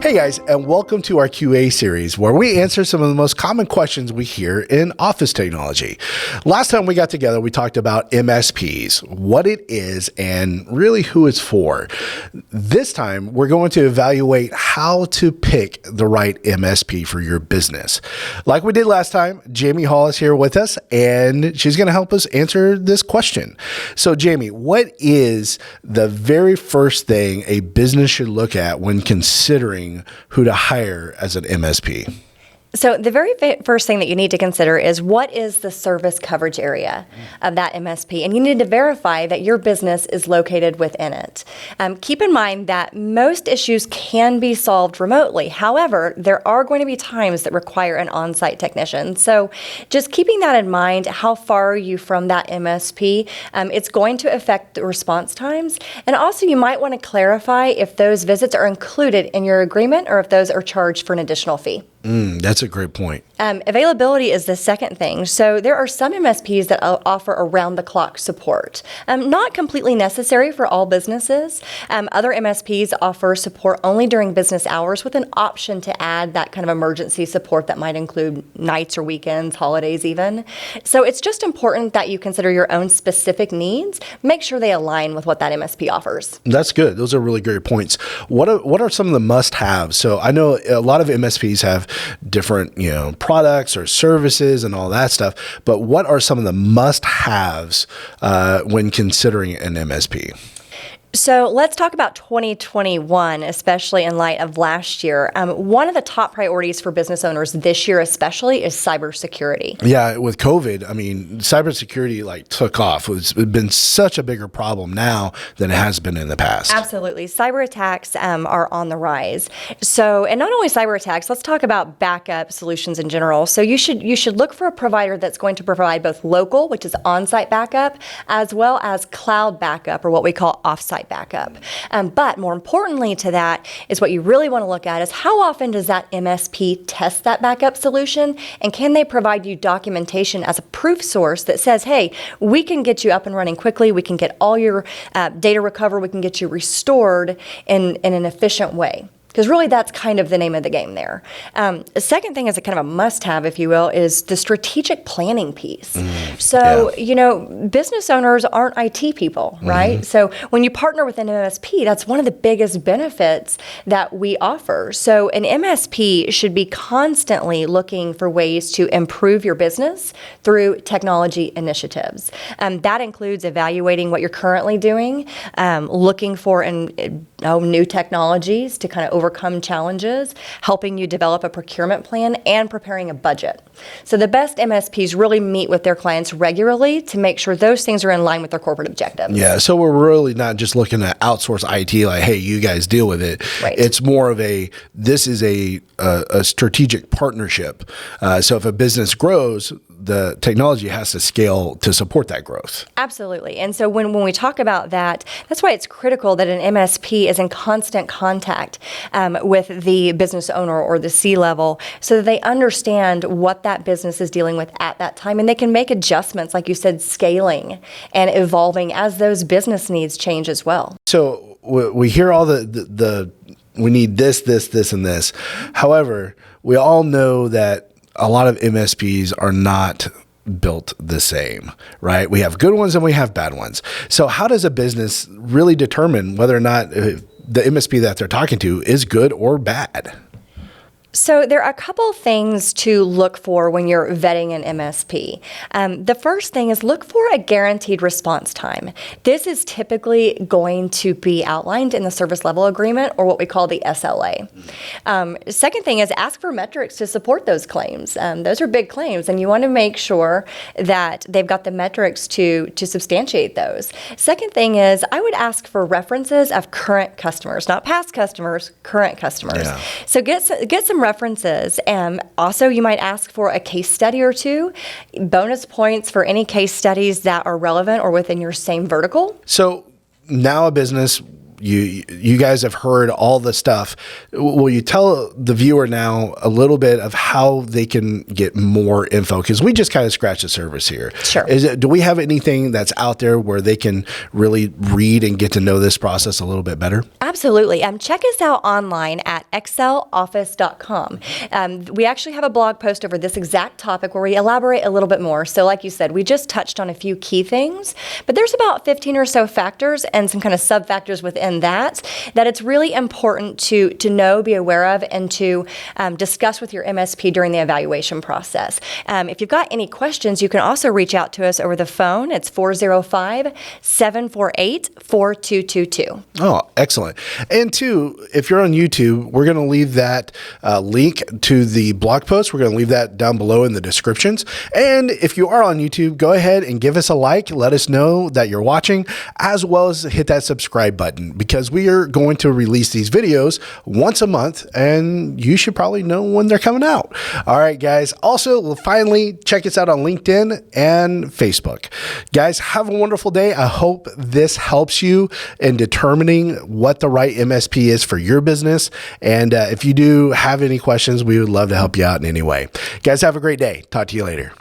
Hey guys, and welcome to our QA series where we answer some of the most common questions we hear in office technology. Last time we got together, we talked about MSPs, what it is, and really who it's for. This time, we're going to evaluate how to pick the right MSP for your business. Like we did last time, Jamie Hall is here with us, and she's going to help us answer this question. So Jamie, what is the very first thing a business should look at when considering who to hire as an MSP? So the very first thing that you need to consider is what is the service coverage area of that MSP, and you need to verify that your business is located within it. Keep in mind that most issues can be solved remotely. However, there are going to be times that require an on-site technician. So just keeping that in mind, how far are you from that MSP? It's going to affect the response times. And also you might want to clarify if those visits are included in your agreement or if those are charged for an additional fee. That's a great point. Availability is the second thing. So there are some MSPs that offer around-the-clock support. Not completely necessary for all businesses. Other MSPs offer support only during business hours with an option to add that kind of emergency support that might include nights or weekends, holidays even. So it's just important that you consider your own specific needs. Make sure they align with what that MSP offers. That's good. Those are really great points. What are some of the must-haves? So I know a lot of MSPs have different, products or services and all that stuff, but what are some of the must-haves when considering an MSP? So let's talk about 2021, especially in light of last year. One of the top priorities for business owners this year especially is cybersecurity. Yeah, with COVID, cybersecurity took off. It's been such a bigger problem now than it has been in the past. Absolutely. Cyber attacks are on the rise. So, and not only cyber attacks, let's talk about backup solutions in general. So you should look for a provider that's going to provide both local, which is on-site backup, as well as cloud backup, or what we call off-site backup. But more importantly to that is what you really want to look at is how often does that MSP test that backup solution, and can they provide you documentation as a proof source that says, hey, we can get you up and running quickly, we can get all your data recovered, we can get you restored in an efficient way. Because really that's kind of the name of the game there. The second thing is a kind of a must-have, if you will, is the strategic planning piece. Business owners aren't IT people, right? So when you partner with an MSP, that's one of the biggest benefits that we offer. So an MSP should be constantly looking for ways to improve your business through technology initiatives. That includes evaluating what you're currently doing, looking for new technologies to kind of overcome challenges, helping you develop a procurement plan, and preparing a budget. So the best MSPs really meet with their clients regularly to make sure those things are in line with their corporate objectives. Yeah, so we're really not just looking to outsource IT like, hey, you guys deal with it. Right. It's more of this is a strategic partnership. So if a business grows, the technology has to scale to support that growth. Absolutely. And so when we talk about that, that's why it's critical that an MSP is in constant contact with the business owner or the C-level so that they understand what that business is dealing with at that time, and they can make adjustments, like you said, scaling and evolving as those business needs change as well. So we hear all the we need this, and this. However, we all know that a lot of MSPs are not built the same, right? We have good ones and we have bad ones. So how does a business really determine whether or not the MSP that they're talking to is good or bad? So there are a couple things to look for when you're vetting an MSP. The first thing is look for a guaranteed response time. This is typically going to be outlined in the service level agreement, or what we call the SLA. Second thing is ask for metrics to support those claims. Those are big claims, and you want to make sure that they've got the metrics to substantiate those. Second thing is I would ask for references of current customers, not past customers, current customers. Yeah. So get some references. Also, you might ask for a case study or two, bonus points for any case studies that are relevant or within your same vertical. So now a business you guys have heard all the stuff. Will you tell the viewer now a little bit of how they can get more info? Because we just kind of scratched the surface here. Sure. Do we have anything that's out there where they can really read and get to know this process a little bit better? Absolutely. Check us out online at xceloffice.com. We actually have a blog post over this exact topic where we elaborate a little bit more. So like you said, we just touched on a few key things, but there's about 15 or so factors and some kind of sub-factors within that it's really important to know, be aware of, and to discuss with your MSP during the evaluation process. If you've got any questions, you can also reach out to us over the phone. It's 405-748-4222. Oh, excellent. And two, if you're on YouTube, we're going to leave that link to the blog post. We're going to leave that down below in the descriptions. And if you are on YouTube, go ahead and give us a like. Let us know that you're watching, as well as hit that subscribe button, because we are going to release these videos once a month, and you should probably know when they're coming out. All right, guys. Also, finally, check us out on LinkedIn and Facebook. Guys, have a wonderful day. I hope this helps you in determining what the right MSP is for your business. And if you do have any questions, we would love to help you out in any way. Guys, have a great day. Talk to you later.